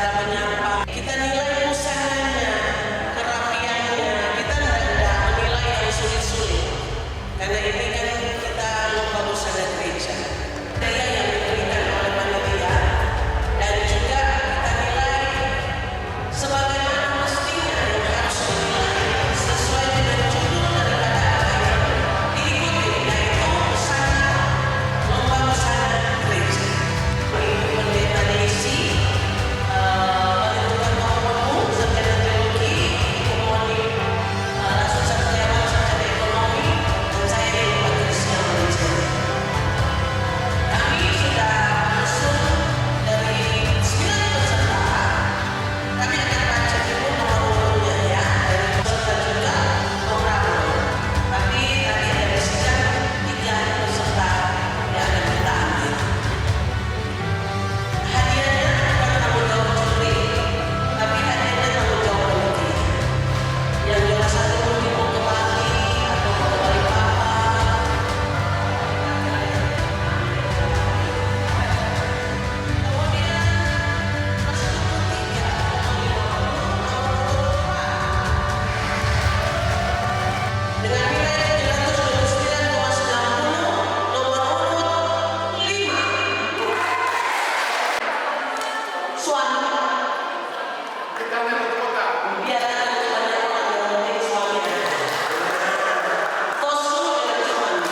cara menyapa. Kita nilai usahanya, kerapiannya. Kita tidak menilai yang sulit-sulit. Karena ini kan kita lomba busana gereja. Daya yang diberikan oleh panitia dan juga kita nilai sebagaimana mestinya yang harus dinilai sesuai dengan judul daripada apa yang diikuti, yaitu busana lomba busana gereja. Ibu Pendeta Desi menentukan nomor sarjana teologi, kemudian langsung sarjana ekonomi, dan saya Ibu Patricia Manajer. Kami sudah masuk dari 9 peserta. Kami akan baca dulu nomor urutnya ya, dari peserta juga beberapa. Tapi tadi ada bisikan 3 peserta yang akan kita ambil. Hadiahnya bukan tanggung jawab juri, tapi hadiahnya tanggung jawab panitia. Yang jelas satu mungkin mau ke Bali atau mau ke Balikpapan. Kemudian prosedur ketiga, dengan nilai 729,90, nomor urut 5. Suami. Biar ada banyak orang yang penting suaminya. Kostum dengan suami.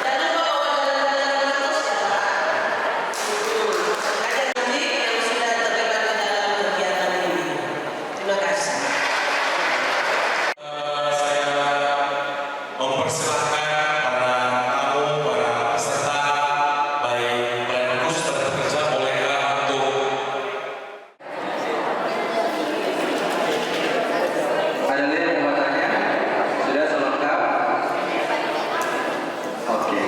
Dan lupa bahwa jalan-jalan itu siapa? Ada nanti yang sudah terlibat di dalam kegiatan ini. Terima kasih. Saya mempersilahkan para tamu, para peserta, baik pelayanan khusus dan pekerja, bolehkah untuk Ada lagi yang mau tanya? Sudah selengkap? Oke.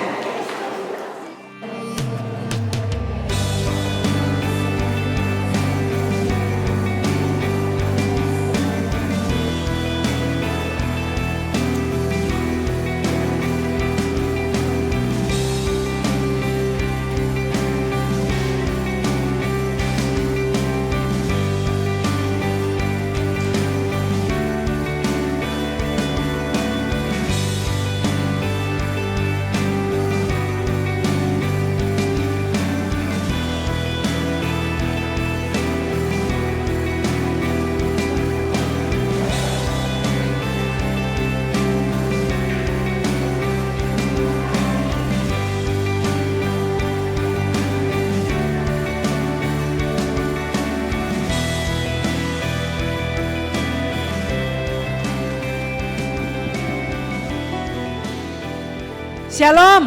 Shalom.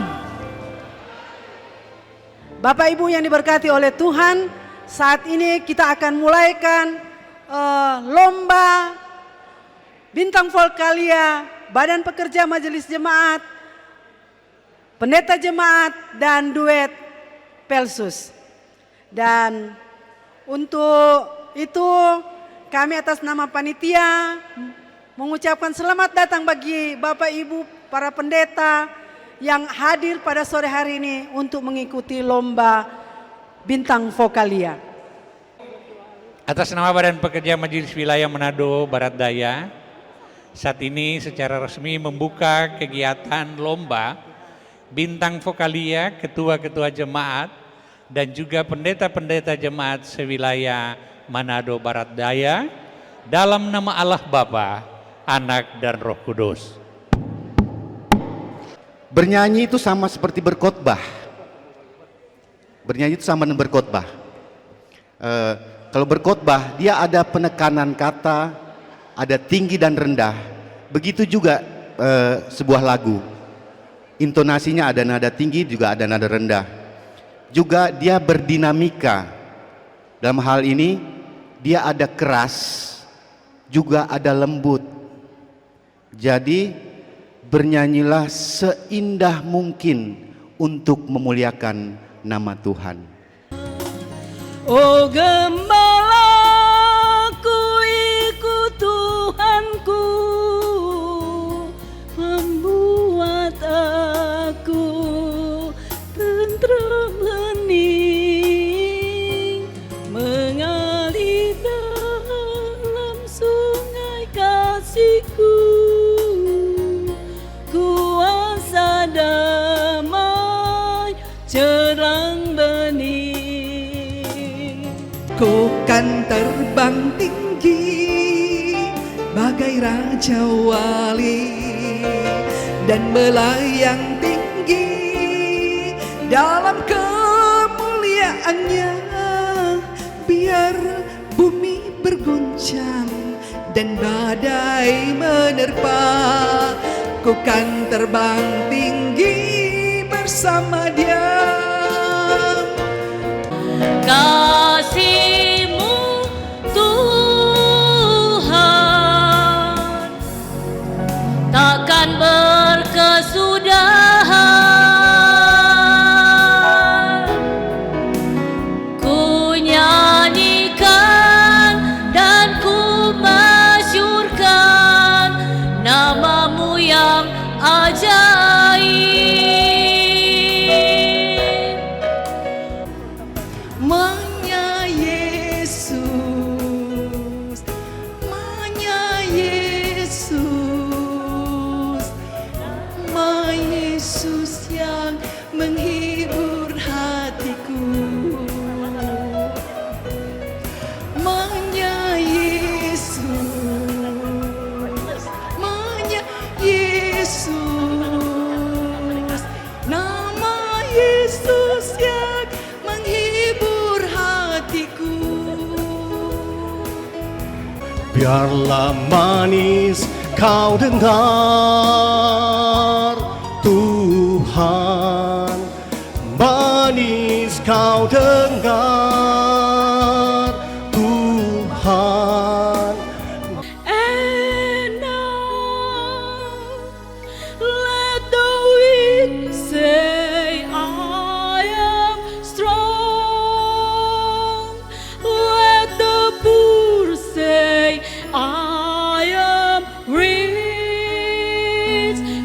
Bapak Ibu yang diberkati oleh Tuhan, saat ini kita akan mulaikan lomba Bintang Volkalia, Badan Pekerja Majelis Jemaat, Pendeta Jemaat, dan duet Pelsus. Dan untuk itu kami atas nama panitia mengucapkan selamat datang bagi Bapak Ibu para pendeta yang hadir pada sore hari ini untuk mengikuti lomba Bintang Vokalia. Atas nama Badan Pekerja Majelis Wilayah Manado Barat Daya, saat ini secara resmi membuka kegiatan lomba Bintang Vokalia ketua-ketua jemaat dan juga pendeta-pendeta jemaat sewilayah Manado Barat Daya dalam nama Allah Bapa, Anak dan Roh Kudus. Bernyanyi itu sama seperti berkhotbah. Bernyanyi itu sama dengan berkhotbah. Kalau berkhotbah dia ada penekanan kata, ada tinggi dan rendah. Begitu juga sebuah lagu. Intonasinya ada nada tinggi juga ada nada rendah. Juga dia berdinamika. Dalam hal ini dia ada keras, juga ada lembut. Jadi bernyanyilah seindah mungkin untuk memuliakan nama Tuhan. Oh gembala, ku ikut Tuhanku, membuat aku tenteram hening, terbang tinggi bagai raja wali dan melayang tinggi dalam kemuliaannya, biar bumi berguncang dan badai menerpa, ku kan terbang tinggi bersama Dia. Kasih-Mu Tuhan takkan berkesudahan. Ku nyanyikan dan ku masyurkan nama-Mu yang ajaib. Manya Yesus, Manya Yesus, Ma Yesus yang menghibur hatiku. Manya Yesus, Manya Yesus, nama Yesus yang menghibur hatiku. Biarlah manis kau dengar Tuhan, manis kau dengar Tuhan. And now let the weak say, I am strong. Let the poor say, I am rich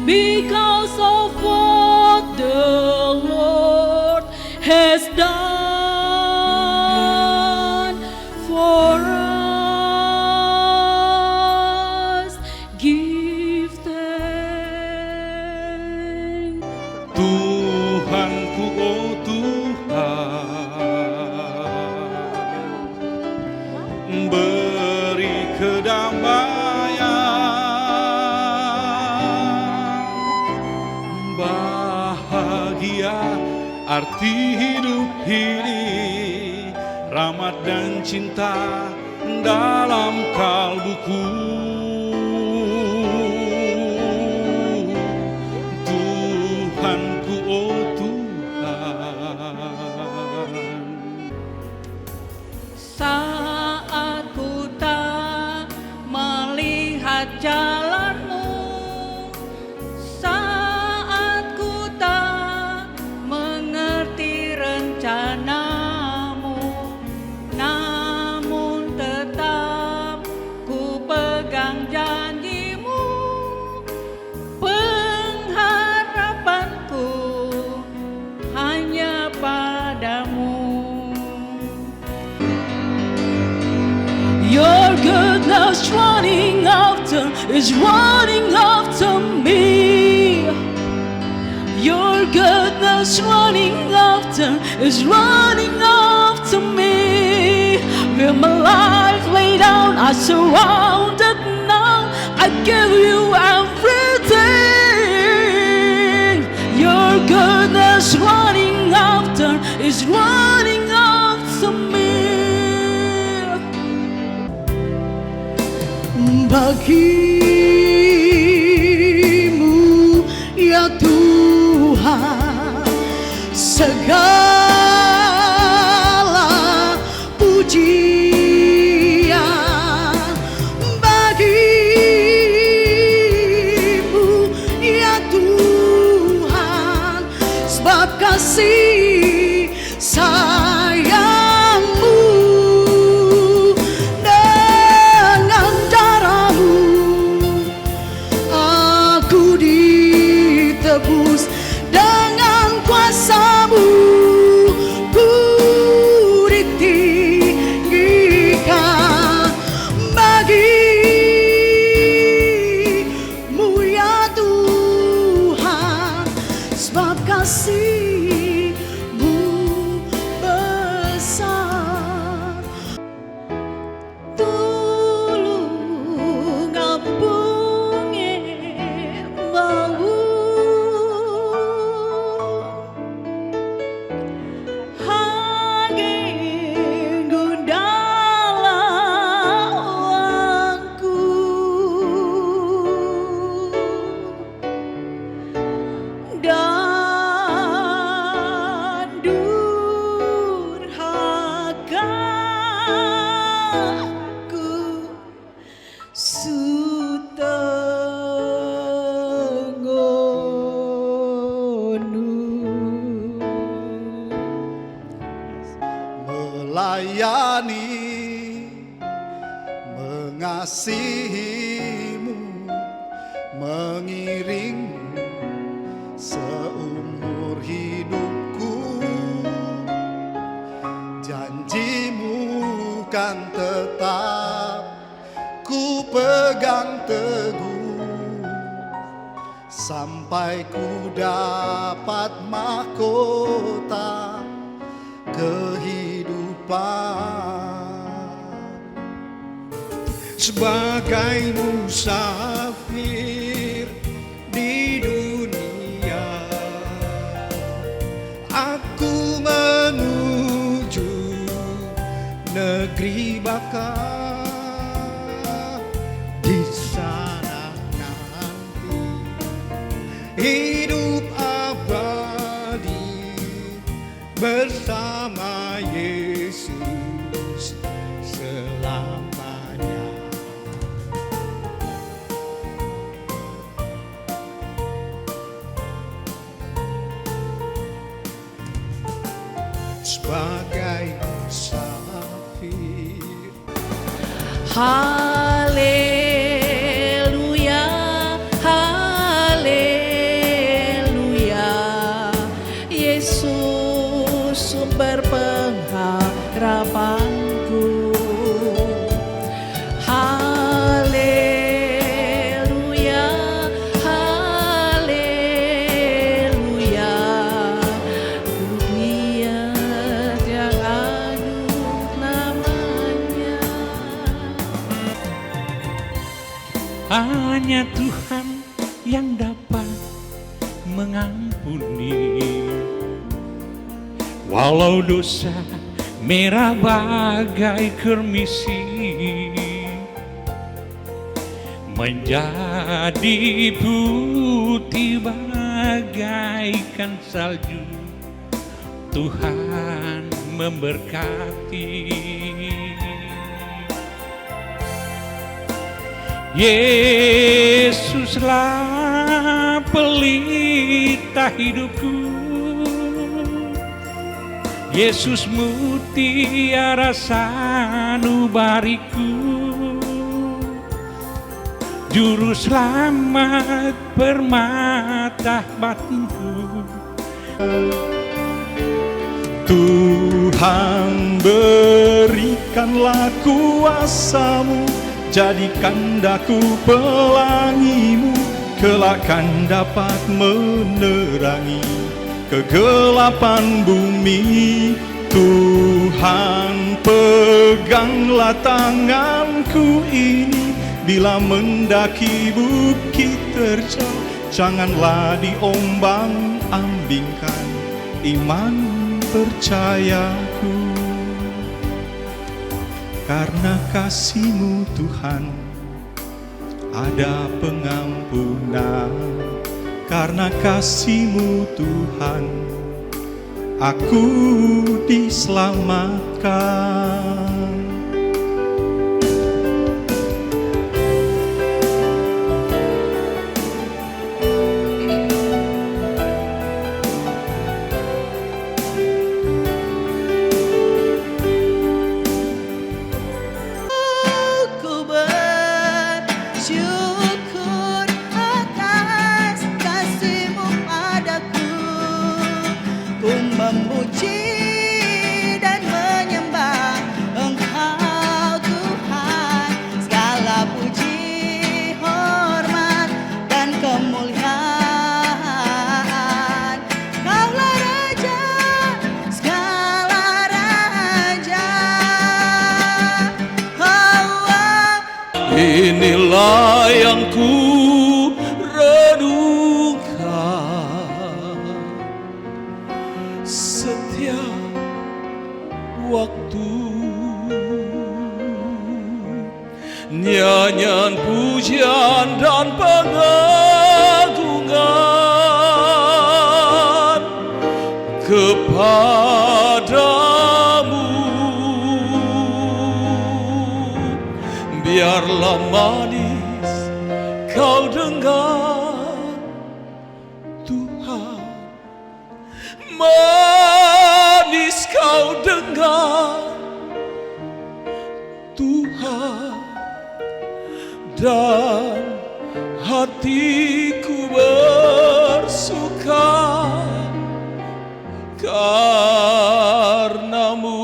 because of what the Lord has done for us. Give thanks. Tuhanku, oh Tuhan, beri kedamaian, bahagia arti hidup ini, rahmat dan cinta dalam kalbuku. Tuhanku, oh Tuhan. Saat ku tak melihat jalan-Mu, saat ku tak mengerti rencana-Mu, namun tetap ku pegang janji-Mu, pengharapanku hanya padamu. Your goodness is running after me. Your goodness is running after me. With my life laid down, I surrounded now. I give you everything. Your goodness is running after me. Bagimu ya Tuhan segala pujian. Bagimu ya Tuhan sebab kasih sayangmu dengan darahmu aku ditebus dengan kuasa-Mu. mengasihimu, mengiringmu seumur hidupku. Janjimu kan tetap ku pegang teguh, sampai ku dapat mahkota kehidupan. Sebagai musafir di dunia, aku menuju negeri baka. Di sana nanti hidup abadi bersama Yesus selamanya. Sebagai musafir, Haleluya, haleluya, Yesus sumber pengharapanku. Haleluya, haleluya, dunia yang agung namanya. Hanya Tuhan yang dapat mengampuni, walau dosa merah bagai kermisi menjadi putih bagaikan salju. Tuhan memberkati. Yesuslah pelita hidupku, Yesus mutiara sanubariku, juru selamat permata batinku. Tuhan berikanlah kuasa-Mu, jadikan daku pelangi-Mu, kelak kan dapat menerangi kegelapan bumi. Tuhan peganglah tanganku ini, bila mendaki bukit terjal, janganlah diombang-ambingkan iman percayaku. Karena kasih-Mu Tuhan ada pengampunan, karena kasih-Mu Tuhan aku diselamatkan. Ku bersyukur atas kasih-Mu padaku. Ku memuji dan menyembah Engkau Tuhan. Segala puji, hormat, dan kemuliaan. Kaulah Raja, segala raja. Inilah yang ku renungkan setiap waktu, nyanyian pujian dan pengagungan kepadamu. Biarlah manis kau dengar Tuhan, manis kau dengar Tuhan, dan hatiku bersuka karenamu.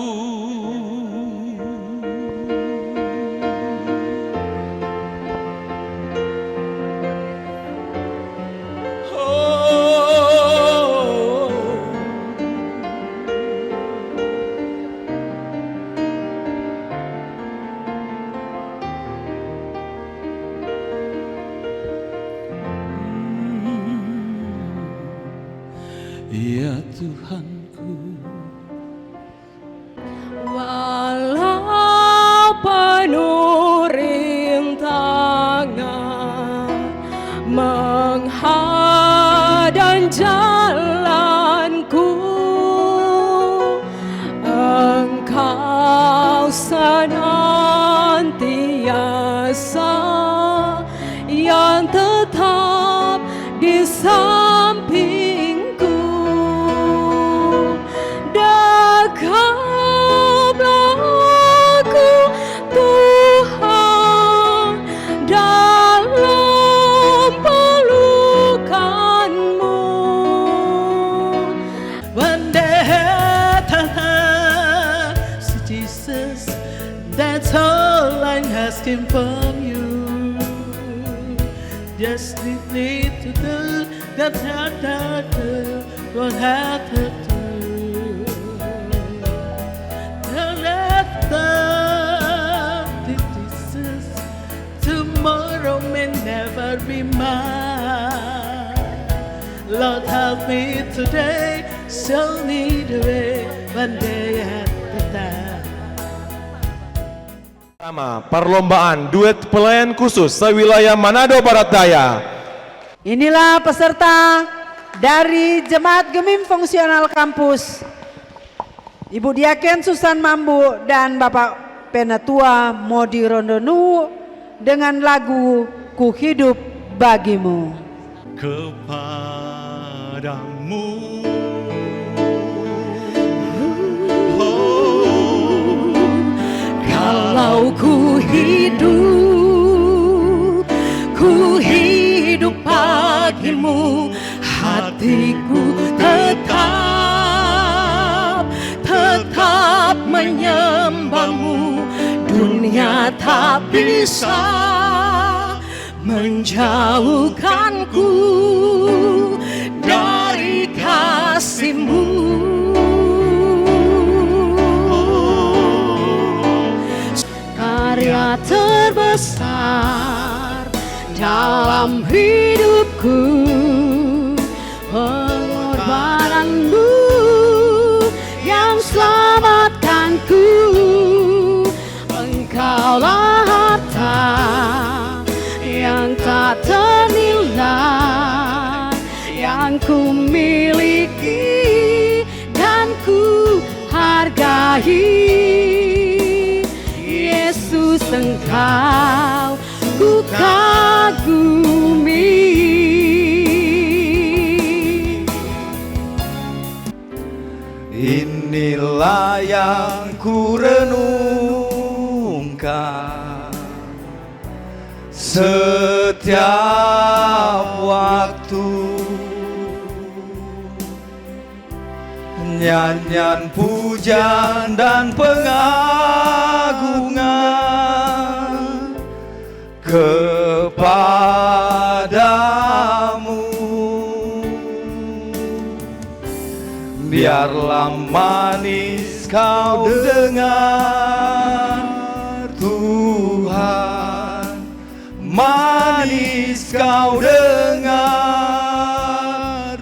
Ya Tuhanku, Walau penuh rintangan menghadang jalanku, Engkau senantiasa yang tetap di sampingku. Dekaplah aku, Tuhan, dalam pelukan-Mu. One day, Jesus, that's all I'm asking from you. Just need to do that, what had to do. Don't let the Jesus tomorrow may never be mine. Lord, help me today, show me the way, one day at a time. Pertama, perlombaan duet pelayan khusus sewilayah Manado Barat Daya. Inilah peserta dari Jemaat Gemim Fungsional Kampus, Ibu Diaken Susan Mambu dan Bapak Penatua Modi Rondonu dengan lagu Ku Hidup Bagimu. Kepadamu Kalau ku hidup bagimu, hatiku tetap menyembahmu. Dunia tak bisa menjauhkanku dari kasih-Mu. Karya terbesar dalam hidupku, pengorbanan-Mu yang selamatkanku. Engkaulah harta yang tak ternilai yang ku miliki dan ku hargai. Yesus, Engkau ku kagumi. inilah yang ku renungkan setiap waktu. Nyanyian pujian dan pengagungan kepadamu. Biarlah manis kau dengar Tuhan, manis kau dengar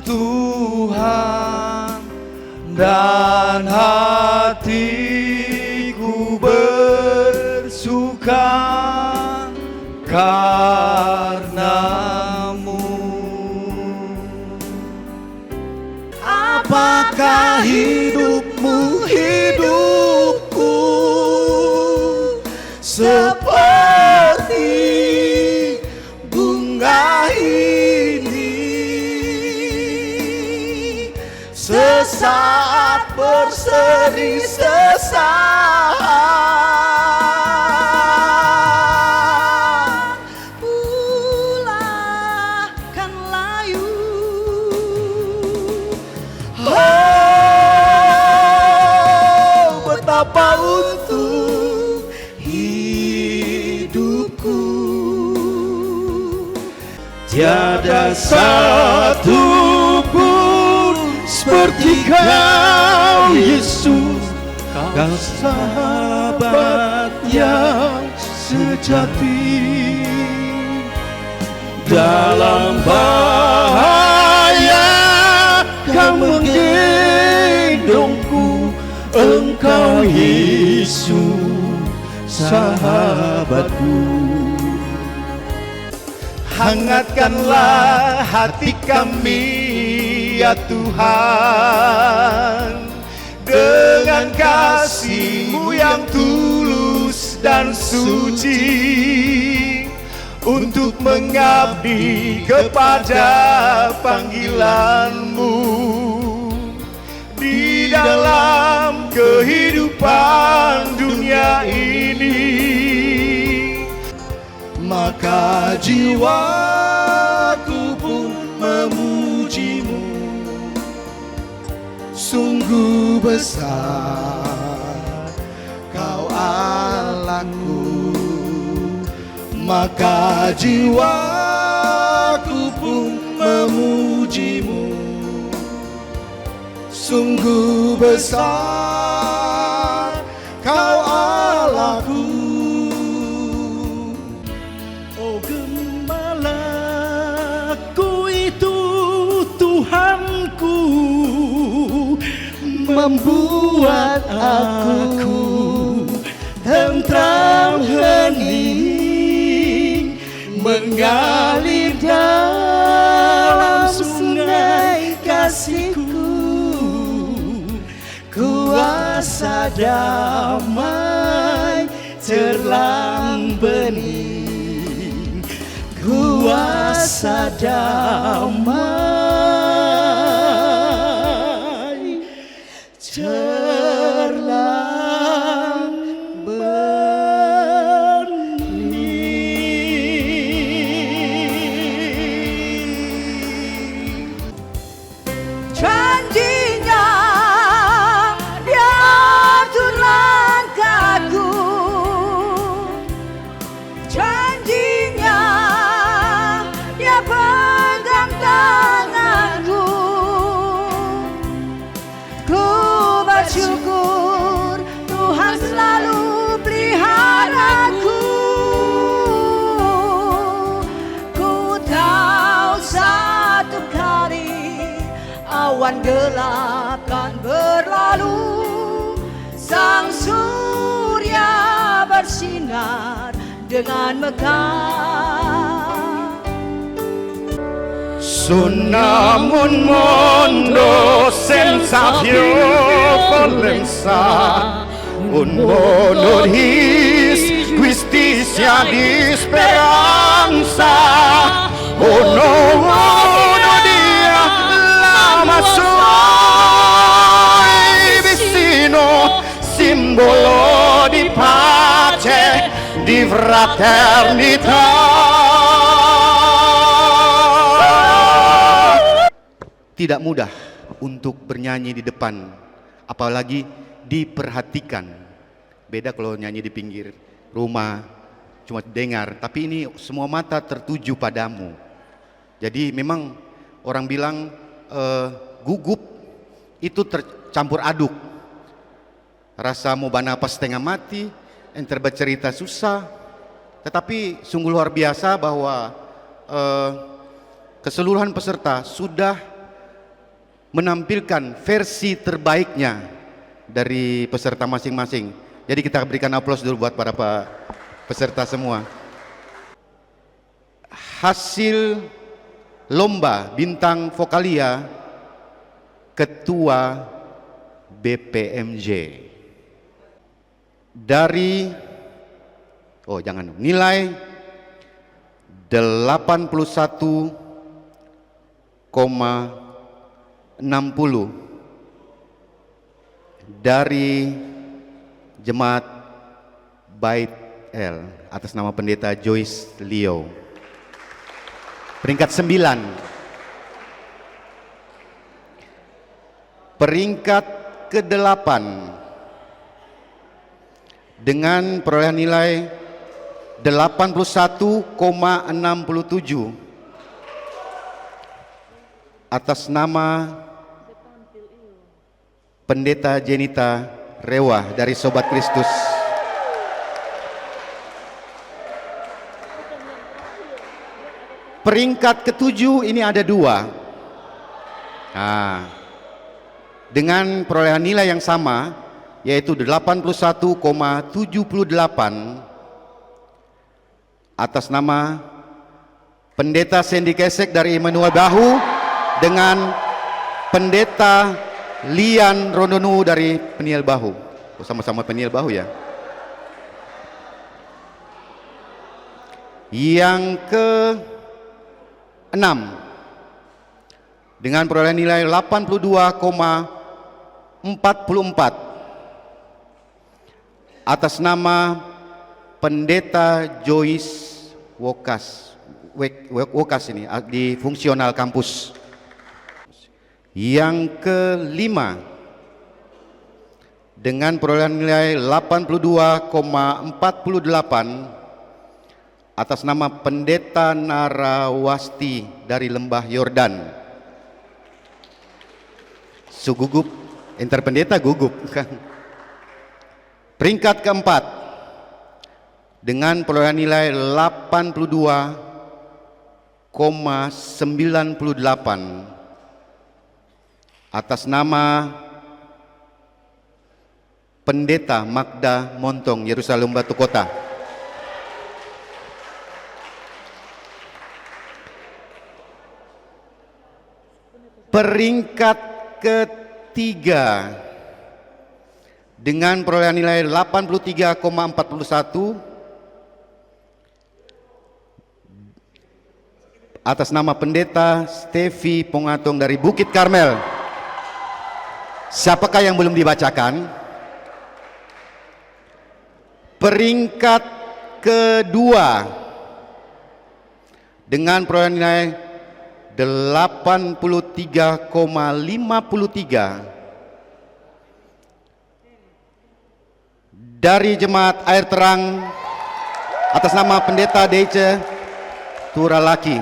Tuhan, dan hatiku bersuka karenamu. Apakah hidupmu hidupku seperti bunga ini, sesaat berseri sesaat hidupku. Tiada satu pun seperti Kau Yesus, Kau sahabat yang sejati. Dalam bahaya Kau menggendongku, Engkau Yesus sahabatku. Hangatkanlah hati kami ya Tuhan, dengan kasih-Mu yang tulus dan suci, untuk mengabdi kepada panggilan-Mu di dalam kehidupan dunia ini. Maka jiwaku pun memuji-Mu, sungguh besar Kau Allahku. Maka jiwaku pun memuji-Mu, sungguh besar Kau Allahku. Oh gembalaku itu Tuhanku, membuat aku tentram hening, mengalir dalam sungai kasih-Ku. Kuasa damai terlang bening, kuasa damai terlang bening. Janjinya Dia atur langkahku, janjinya Dia pegang tanganku. Ku bersyukur Tuhan selalu peliharaku. Ku tahu satu kali awan gelap kan berlalu, Sang surya bersinar dengan megah. Sunamun mondo senza più violenza, un mondo di giustizia, di speranza. Oh no, uno dia lama suoi vicino, simbolo di pace, di fraternità. Tidak mudah untuk bernyanyi di depan, apalagi diperhatikan. Beda kalau nyanyi di pinggir rumah, cuma dengar, tapi ini semua mata tertuju padamu. Jadi memang orang bilang gugup itu tercampur aduk. Rasa mau banapas setengah mati, enter bercerita susah, tetapi sungguh luar biasa bahwa keseluruhan peserta sudah menampilkan versi terbaiknya dari peserta masing-masing. Jadi kita berikan aplaus dulu buat para peserta semua. Hasil lomba bintang vokalia Ketua BPMJ dari nilai 81,60 dari Jemaat Bait El atas nama Pendeta Joyce Leo. Peringkat 9. Peringkat ke-8 dengan perolehan nilai 81,67 atas nama Pendeta Jenita Rewa dari Sobat Kristus. Peringkat ke-7 ini ada 2. Nah, dengan perolehan nilai yang sama, yaitu 81,78 atas nama Pendeta Sandy Kesek dari Immanuel Bahu dengan Pendeta Lian Rondonu dari Peniel Bahu. Sama-sama Peniel Bahu ya. Yang ke-6 dengan perolehan nilai 82,44 atas nama Pendeta Joyce Wokas ini di fungsional kampus. Yang ke-5 dengan perolehan nilai 82,48 atas nama Pendeta Narawasti dari Lembah Yordan. Sugugup, interpendeta gugup kan. Peringkat ke-4 dengan perolehan nilai 82,98 atas nama Pendeta Magda Montong Yerusalem Batu Kota. Peringkat ketiga dengan perolehan nilai 83,41 atas nama Pendeta Stevi Pongatong dari Bukit Karmel. Siapakah yang belum dibacakan? Peringkat kedua dengan perolehan nilai 83,53 dari Jemaat Air Terang atas nama Pendeta Deice Turalaki.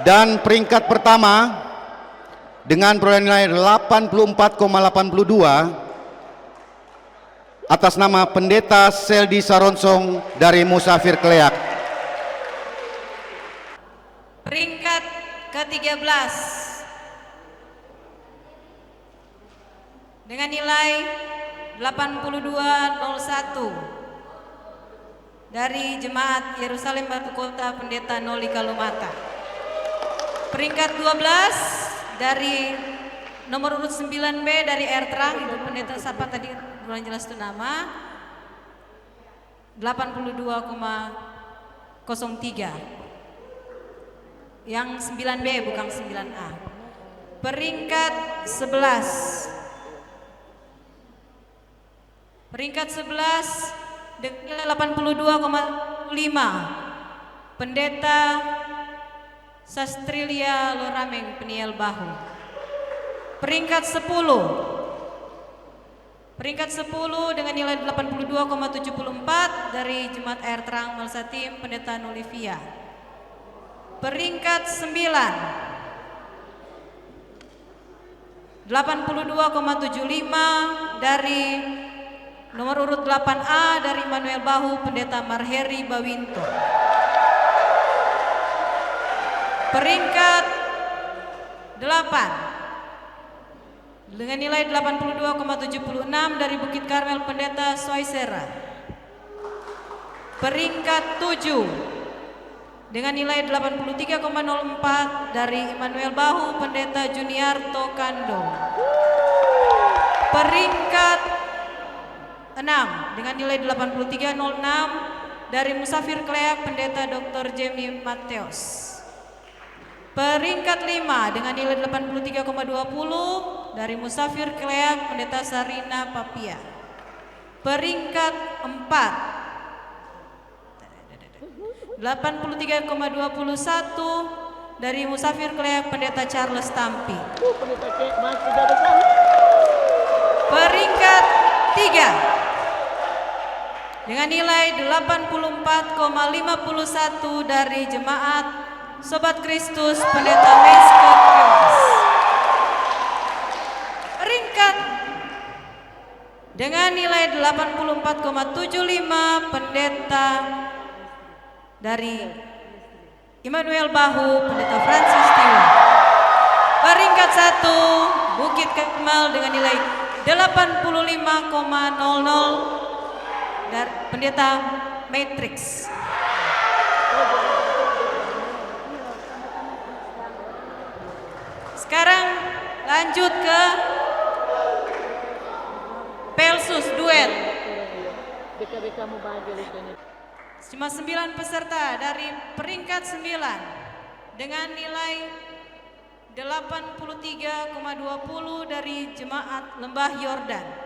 Dan peringkat pertama dengan perolehan nilai 84,82 atas nama Pendeta Seldi Saronsong dari Musafir Kleak. Peringkat ke-13 dengan nilai 8201 dari Jemaat Yerusalem Batu Kota Pendeta Noli Kalumata. Peringkat 12 dari nomor urut 9B dari Air Terang, Ibu Pendeta siapa tadi kurang jelas itu nama, 82,03. Yang 9B bukan 9A. Peringkat 11 dengan 82,5 Pendeta Sastrilia Lorameng Peniel Bahu. Peringkat 10 dengan nilai 82,74 dari Jemaat Air Terang Malsatim Pendeta Nolivia. Peringkat 9 82,75 dari nomor urut 8A dari Immanuel Bahu Pendeta Marheri Bawinto. Peringkat 8 dengan nilai 82,76 dari Bukit Karmel Pendeta Swaisera. Peringkat 7 dengan nilai 83,04 dari Immanuel Bahu Pendeta Juniarto Kando. Peringkat 6 dengan nilai 83,06 dari Musafir Kleak Pendeta Dr. Jamie Mateos. Peringkat 5 dengan nilai 83,20 dari Musafir Kleak Pendeta Sarina Papia. Peringkat 4 83,21 dari Musafir Kleak Pendeta Charles Tampi. Peringkat 3 dengan nilai 84,05 84,51 dari Jemaat Sobat Kristus Pendeta Mesker Kemas. Peringkat dengan nilai 84,75 Pendeta dari Immanuel Bahu, Pendeta Francis Tiwa. Peringkat 1 Bukit Karmel dengan nilai 85,00 dari Pendeta Matrix. Sekarang lanjut ke Pelsus duet. Cuma 9 peserta dari peringkat 9 dengan nilai 83,20 dari Jemaat Lembah Yordan.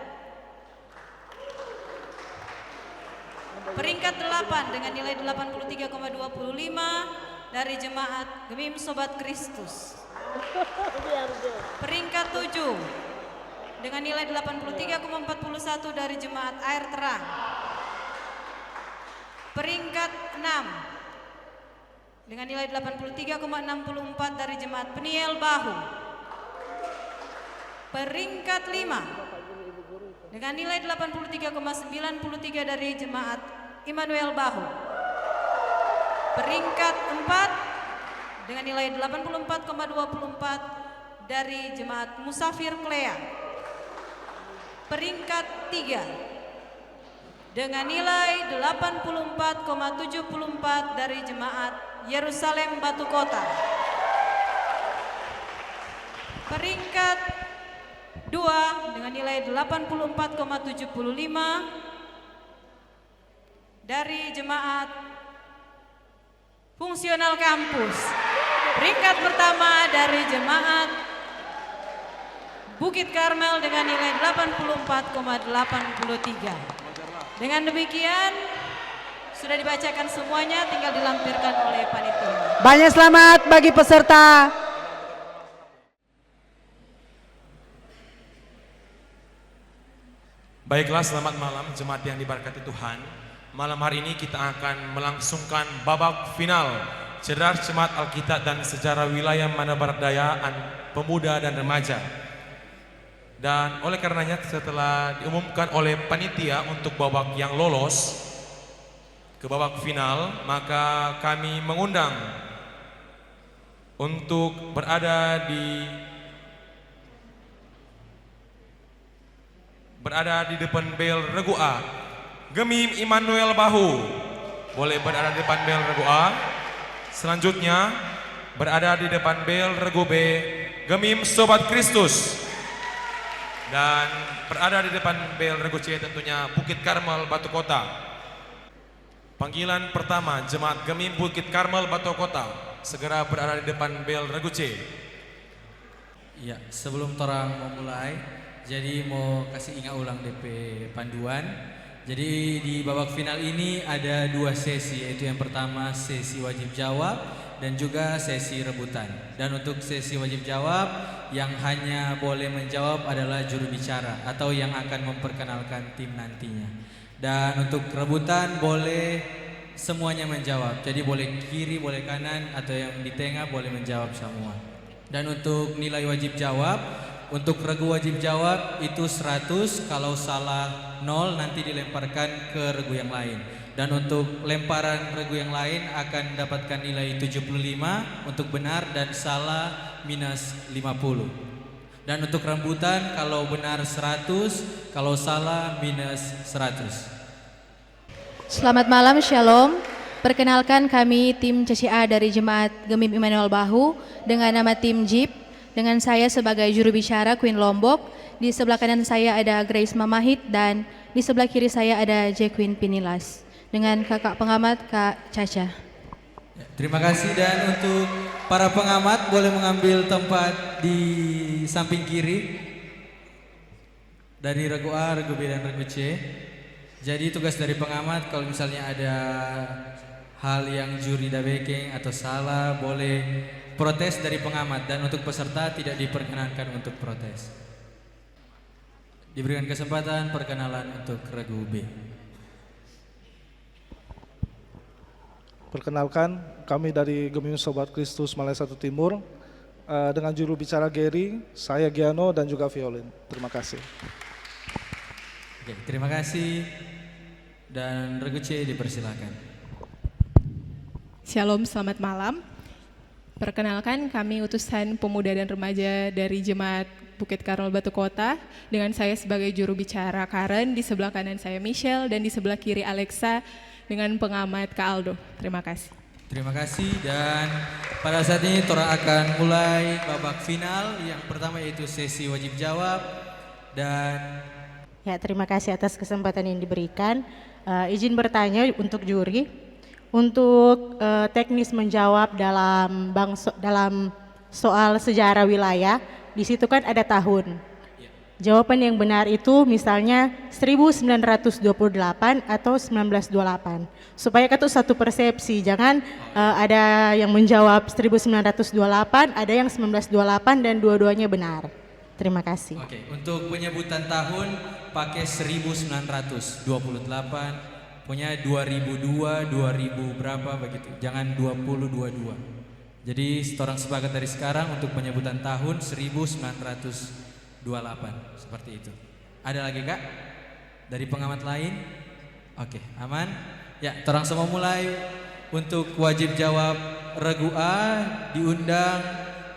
Peringkat 8 dengan nilai 83,25 dari Jemaat Gemim Sobat Kristus. Peringkat 7 dengan nilai 83,41 dari Jemaat Air Terang. Peringkat 6 dengan nilai 83,64 dari Jemaat Peniel Bahu. Peringkat 5 dengan nilai 83,93 dari Jemaat Immanuel Bahu. Peringkat 4 dengan nilai 84,24 dari Jemaat Musafir Klea. Peringkat 3 dengan nilai 84,74 dari Jemaat Yerusalem Batu Kota. Peringkat 2 dengan nilai 84,75 dari Jemaat Fungsional Kampus. Peringkat pertama dari Jemaat Bukit Karmel dengan nilai 84,83. Dengan demikian sudah dibacakan semuanya, tinggal dilampirkan oleh panitia. Banyak selamat bagi peserta. Baiklah, selamat malam jemaat yang diberkati Tuhan. Malam hari ini kita akan melangsungkan babak final Cerdas Jemaat Alkitab dan Sejarah Wilayah Manado Barat Daya Pemuda dan Remaja. Dan oleh karenanya setelah diumumkan oleh panitia untuk babak yang lolos ke babak final, maka kami mengundang untuk berada di depan bel Regu A, Gemim Immanuel Bahu. Boleh berada di depan bel Regu A. Selanjutnya berada di depan bel Regu B, Gemim Sobat Kristus. Dan berada di depan bel Regu C tentunya Bukit Karmel Batu Kota. Panggilan pertama Jemaat Gemim Bukit Karmel Batu Kota segera berada di depan bel Regu C. Ya, sebelum torang memulai, jadi mau kasih ingat ulang DP panduan. Jadi di babak final ini ada 2 sesi, yaitu yang pertama sesi wajib jawab dan juga sesi rebutan. Dan untuk sesi wajib jawab, yang hanya boleh menjawab adalah juru bicara atau yang akan memperkenalkan tim nantinya. Dan untuk rebutan boleh semuanya menjawab. Jadi boleh kiri, boleh kanan, atau yang di tengah boleh menjawab semua. Dan untuk nilai wajib jawab, untuk regu wajib jawab itu 100, kalau salah 0 nanti dilemparkan ke regu yang lain. Dan untuk lemparan regu yang lain akan mendapatkan nilai 75 untuk benar dan salah minus 50. Dan untuk rambutan kalau benar 100, kalau salah minus 100. Selamat malam, Shalom. Perkenalkan kami tim CCA dari Jemaat Gemim Immanuel Bahu dengan nama tim JIP. Dengan saya sebagai juru bicara Queen Lombok. Di sebelah kanan saya ada Grace Mamahit dan di sebelah kiri saya ada J Queen Pinilas. Dengan kakak pengamat Kak Caca. Terima kasih, dan untuk para pengamat boleh mengambil tempat di samping kiri dari regu A, regu B, dan regu C. Jadi tugas dari pengamat kalau misalnya ada hal yang juri dabekeng atau salah boleh protes dari pengamat, dan untuk peserta tidak diperkenankan untuk protes. Diberikan kesempatan perkenalan untuk regu B. Perkenalkan, kami dari Gemim Sobat Kristus Malaya 1 Timur dengan juru bicara Gary, saya Giano dan juga violin. Terima kasih. Oke, terima kasih. Dan Regu C dipersilakan. Shalom, selamat malam. Perkenalkan, kami utusan pemuda dan remaja dari Jemaat Bukit Karmel Batu Kota. Dengan saya sebagai juru bicara Karen, di sebelah kanan saya Michelle, dan di sebelah kiri Alexa dengan pengamat Kak Aldo. Terima kasih. Terima kasih, dan pada saat ini Tora akan mulai babak final. Yang pertama yaitu sesi wajib jawab. Dan Ya, terima kasih atas kesempatan yang diberikan. Izin bertanya untuk juri. Untuk teknis menjawab dalam soal sejarah wilayah, di situ kan ada tahun. Jawaban yang benar itu misalnya 1928 atau 1928. Supaya itu satu persepsi, jangan ada yang menjawab 1928, ada yang 1928 dan dua-duanya benar. Terima kasih. Oke, untuk penyebutan tahun pakai 1928. Punya 2002, 2000 berapa begitu. Jangan 2022. Jadi orang sepakat dari sekarang untuk penyebutan tahun 1928. Seperti itu. Ada lagi Kak? Dari pengamat lain? Oke, aman? Ya, orang semua mulai. Untuk wajib jawab Regu A diundang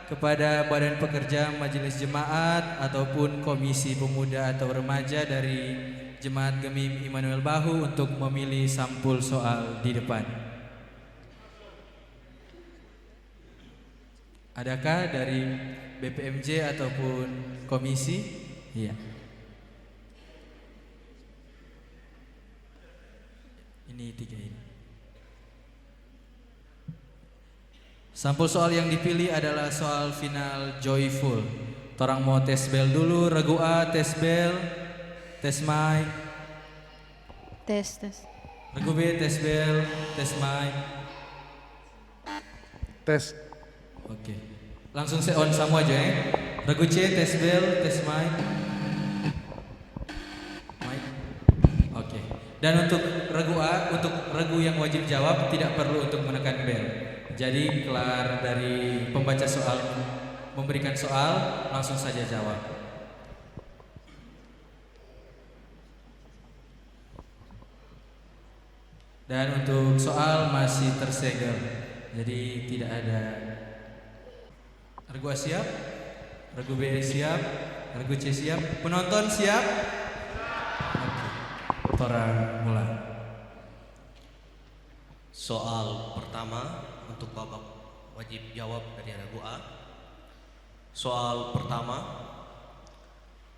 kepada Badan Pekerja Majelis Jemaat ataupun Komisi Pemuda atau Remaja dari Jemaat Gemim Immanuel Bahu untuk memilih sampul soal di depan. Adakah dari BPMJ ataupun komisi? Iya. Ini 3 ini. Sampul soal yang dipilih adalah soal final joyful. Torang mau tes bel dulu. Regu A tes bel. Tes mic. Tes. Regu B tes bel, tes mic. Tes. Oke. Langsung saya on semua aja ya. Regu C tes bel, tes mic. Mic. Oke. Dan untuk Regu A, untuk Regu yang wajib jawab tidak perlu untuk menekan bel. Jadi kelar dari pembaca soal memberikan soal, langsung saja jawab. Dan untuk soal masih tersegel, jadi tidak ada. Regu A siap, Regu B siap, Regu C siap, penonton siap. Oke, Tora mulai. Soal pertama untuk babak wajib jawab dari Regu A. Soal pertama,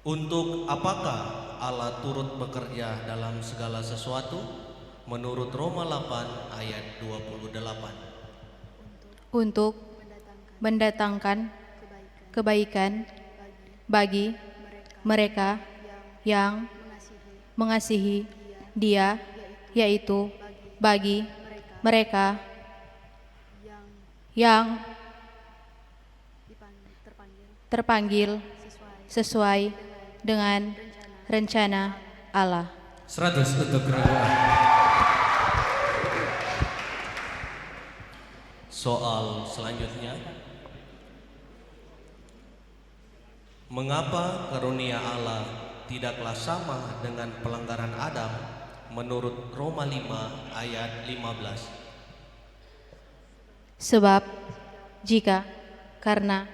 untuk apakah Allah turut bekerja dalam segala sesuatu? Menurut Roma 8 ayat 28. Untuk mendatangkan kebaikan bagi mereka yang mengasihi Dia, yaitu bagi mereka yang terpanggil sesuai dengan rencana Allah. 100 untuk Regu A. Soal selanjutnya, mengapa karunia Allah tidaklah sama dengan pelanggaran Adam menurut Roma 5 ayat 15? Sebab jika karena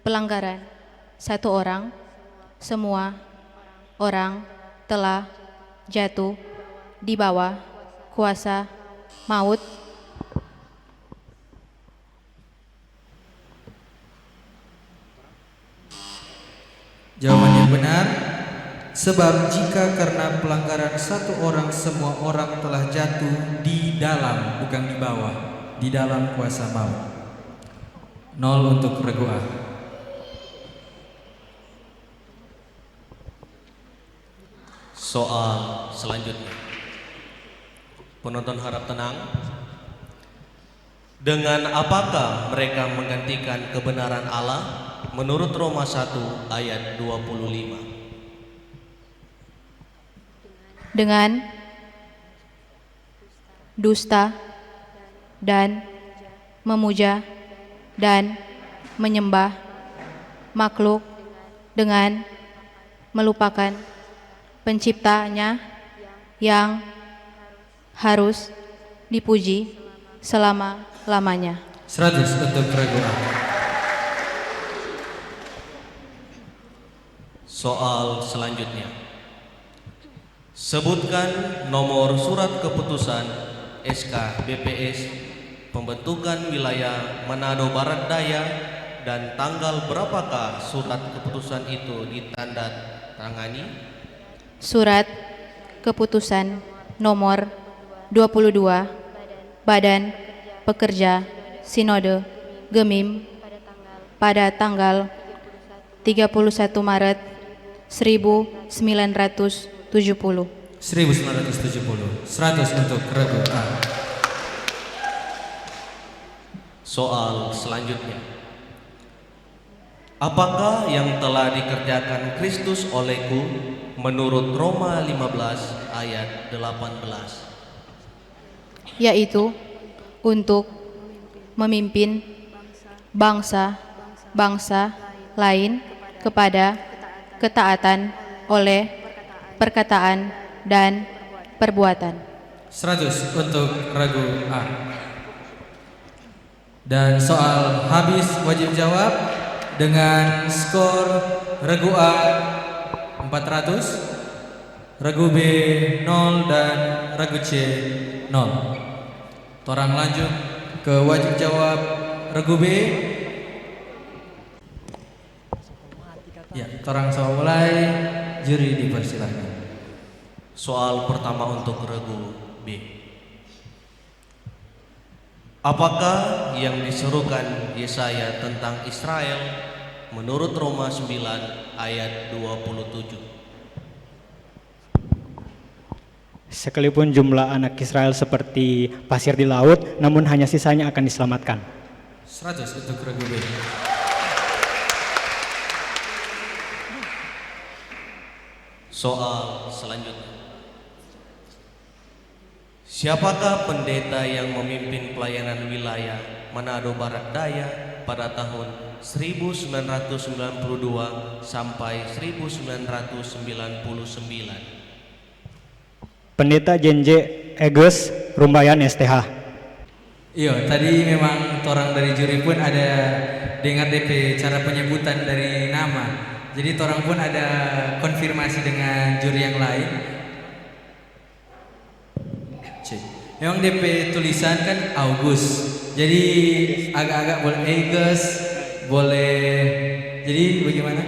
pelanggaran satu orang, semua orang telah jatuh di bawah kuasa maut, jawaban yang benar, sebab jika karena pelanggaran satu orang semua orang telah jatuh di dalam, bukan di bawah, di dalam kuasa maut. 0 untuk Regu A. Soal selanjutnya, penonton harap tenang. Dengan apakah mereka menggantikan kebenaran Allah? Menurut Roma 1 ayat 25. Dengan dusta dan memuja dan menyembah makhluk dengan melupakan penciptanya yang harus dipuji selama-lamanya. 100 untuk regu A. Soal selanjutnya. Sebutkan nomor surat keputusan SK BPS pembentukan wilayah Manado Barat Daya dan tanggal berapakah surat keputusan itu ditandatangani? Surat keputusan nomor 22 Badan Pekerja Sinode Gemim pada tanggal 31 Maret 1970. 1970. 100 untuk regu A. Soal selanjutnya. Apakah yang telah dikerjakan Kristus olehku menurut Roma 15 ayat 18? Yaitu untuk memimpin bangsa-bangsa lain kepada ketaatan oleh perkataan dan perbuatan. 100 untuk regu A. Dan soal habis wajib jawab dengan skor regu A 400, regu B 0 dan regu C 0. Torang lanjut ke wajib jawab regu B. Ya, torang sama mulai, juri dipersilahkan. Soal pertama untuk regu B. Apakah yang diserukan Yesaya tentang Israel menurut Roma 9 ayat 27? Sekalipun jumlah anak Israel seperti pasir di laut, namun hanya sisanya akan diselamatkan. 100 untuk regu B. Soal selanjutnya. Siapakah pendeta yang memimpin pelayanan wilayah Manado Barat Daya pada tahun 1992 sampai 1999? Pendeta Jenje Eges Rumbayan STH. Iya, tadi memang torang dari juri pun ada dengar DP cara penyebutan dari nama. Jadi torang pun ada konfirmasi dengan juri yang lain. Memang DP tulisan kan August. Jadi agak-agak boleh Eges, boleh. Jadi bagaimana?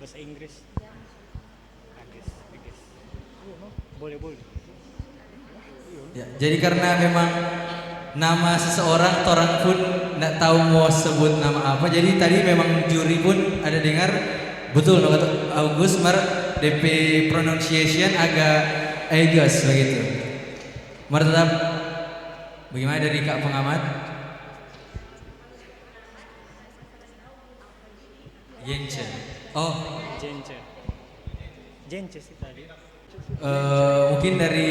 Bahasa Inggris. Boleh. Ya, jadi karena memang nama seseorang, torang pun tidak tahu mau sebut nama apa. Jadi tadi memang juri pun ada dengar betul kata August, mar DP pronunciation agak Eges begitu. Mar tetap bagaimana dari Kak pengamat? Jenche. Oh, Jenche sih tadi. Mungkin dari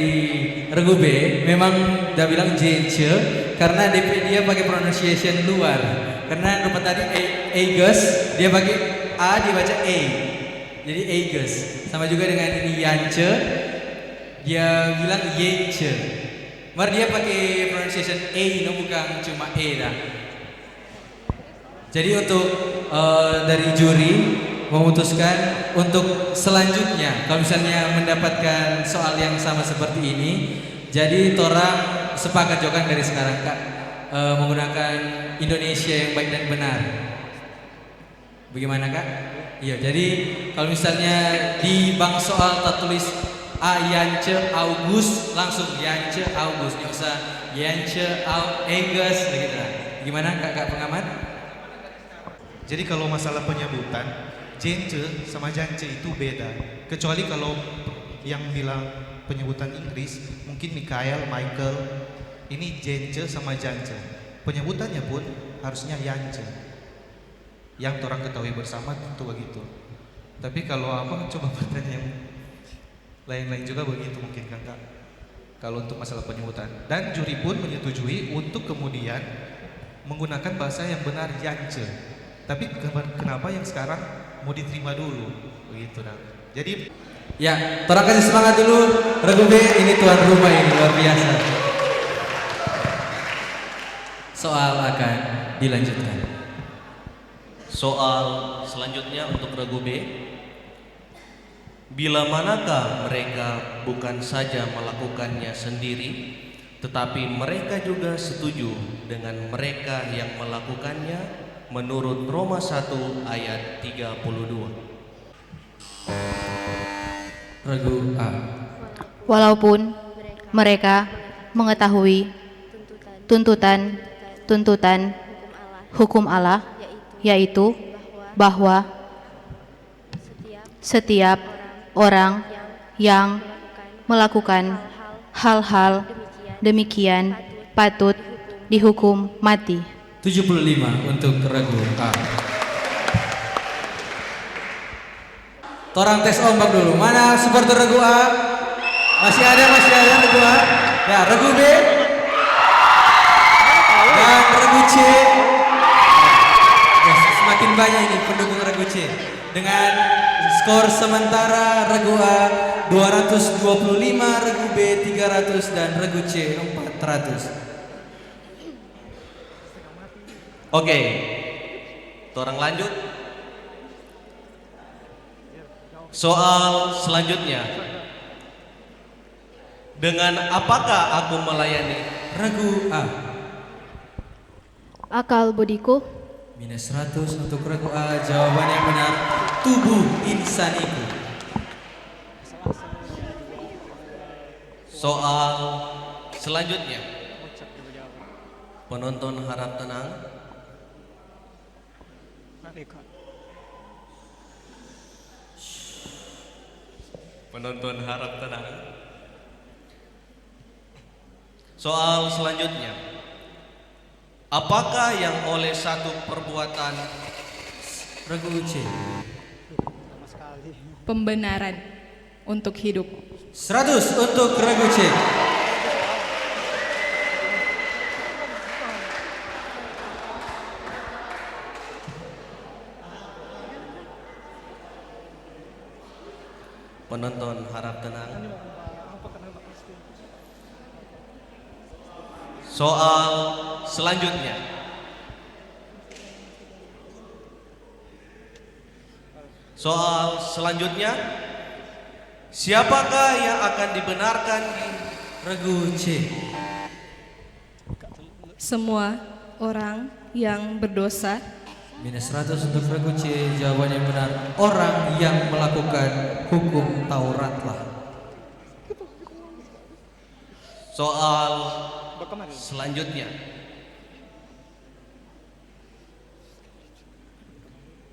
regu B memang udah bilang Jenche karena DP dia pakai pronunciation luar. Karena rupa tadi Eges dia pakai A dibaca E. Jadi Eges. Sama juga dengan ini Yance. Dia bilang Yenche. Mar dia pakai pronunciation E, no bukan cuma E dah. Jadi untuk dari juri memutuskan untuk selanjutnya kalau misalnya mendapatkan soal yang sama seperti ini, jadi torang sepakat jokan dari sekarang Kak menggunakan Indonesia yang baik dan benar. Bagaimana Kak? Iya, jadi kalau misalnya di bank soal tertulis A Yance August, langsung Yance August, nggak usah Yance Eges begitu. Gimana kakak pengamat? Jadi kalau masalah penyebutan Jenche sama Jance itu beda. Kecuali kalau yang bilang penyebutan Inggris mungkin Michael, ini Jenche sama Jance. Penyebutannya pun harusnya Yance. Yang orang ketahui bersama tentu begitu. Tapi kalau apa coba bertanya yang lain-lain juga begitu mungkin kan Kak? kalau untuk masalah penyebutan. Dan juri pun menyetujui untuk kemudian menggunakan bahasa yang benar yance. Tapi kenapa yang sekarang mau diterima dulu begitu nah. Jadi ya, torang kasih semangat dulu. Regu B ini tuan rumah ini luar biasa. Soal akan dilanjutkan. Soal selanjutnya untuk regu B. Bila manakah mereka bukan saja melakukannya sendiri, tetapi mereka juga setuju dengan mereka yang melakukannya menurut Roma 1 ayat 32. Regu A. Walaupun mereka mengetahui tuntutan hukum Allah, yaitu bahwa setiap orang yang melakukan hal-hal demikian patut dihukum mati. 75 untuk regu A. Torang tes ombak dulu. Mana supporter regu A? Masih ada regu A. Ya, regu B dan regu C. Ya, semakin banyak ini pendukung regu C. Dengan skor sementara regu A 225, regu B 300 dan regu C 400. Oke, torang lanjut. Soal selanjutnya. Dengan apakah aku melayani? Regu A. Akal budiku. Minus 100 untuk regu A. Jawaban yang benar, tubuh insaniku. Soal selanjutnya. Penonton harap tenang. Penonton harap tenang. Soal selanjutnya. Apakah yang oleh satu perbuatan regu C? Pembenaran untuk hidup. 100 untuk regu C. Penonton harap tenang. Soal selanjutnya. Soal selanjutnya. Siapakah yang akan dibenarkan di regu C? Semua orang yang berdosa. Minus 100 untuk regu C. Jawaban yang benar, orang yang melakukan hukum Taurat lah. Soal selanjutnya.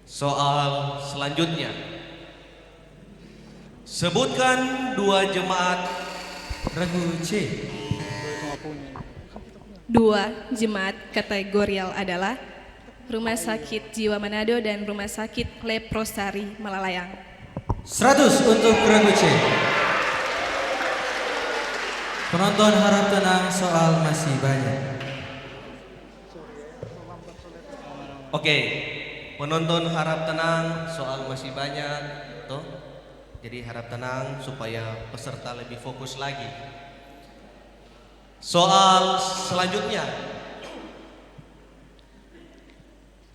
Soal selanjutnya. Sebutkan 2 jemaat regu C. 2 jemaat kategorial adalah Rumah Sakit Jiwa Manado dan Rumah Sakit Leprosari Malalayang. 100 untuk regu C. Penonton harap tenang, soal masih banyak. Oke, penonton harap tenang, soal masih banyak. Tuh. Jadi harap tenang supaya peserta lebih fokus lagi. Soal selanjutnya.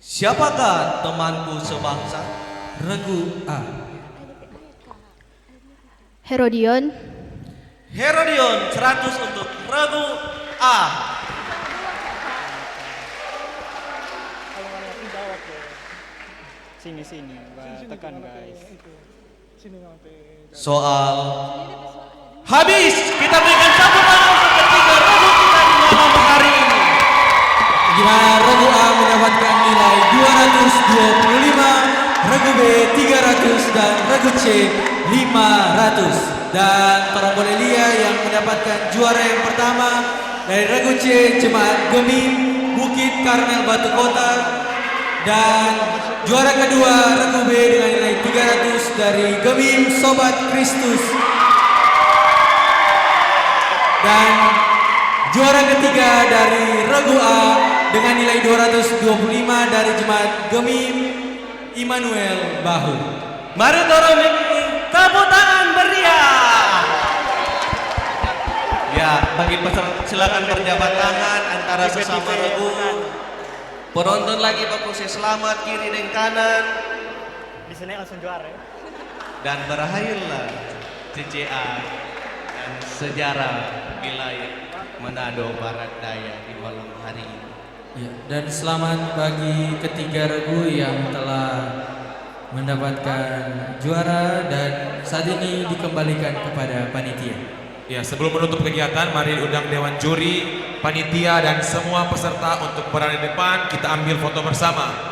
Siapakah temanku sebangsa? Regu A. Herodion. Herodion 100 untuk regu A. Sini, tekan guys. Soal habis, kita berikan satu tangan untuk ketiga regu kita di malam hari ini. Gimana regu A mendapatkan nilai 225, regu B 300 dan regu C 500. Dan orang boleh lihat yang mendapatkan juara yang pertama dari regu C Jemaat Gemim Bukit Karmel Batu Kota, dan juara kedua regu B dengan nilai 300 dari Gemim Sobat Kristus. Dan juara ketiga dari Regu A dengan nilai 225 dari Jemaat Gemim Immanuel Bahu. Mari dorong tepuk tangan meriah. Ya, bagi peserta silakan berjabat tangan antara sesama regu. Penonton lagi fokusnya selamat kiri dan kanan. Di sini langsung juara ya. Dan berhasillah CCA dan sejarah wilayah Manado Barat Daya di malam hari ini. Ya, dan selamat bagi ketiga regu yang telah mendapatkan juara dan saat ini dikembalikan kepada panitia. Ya, sebelum menutup kegiatan, mari undang Dewan Juri, panitia dan semua peserta untuk berada di depan. Kita ambil foto bersama.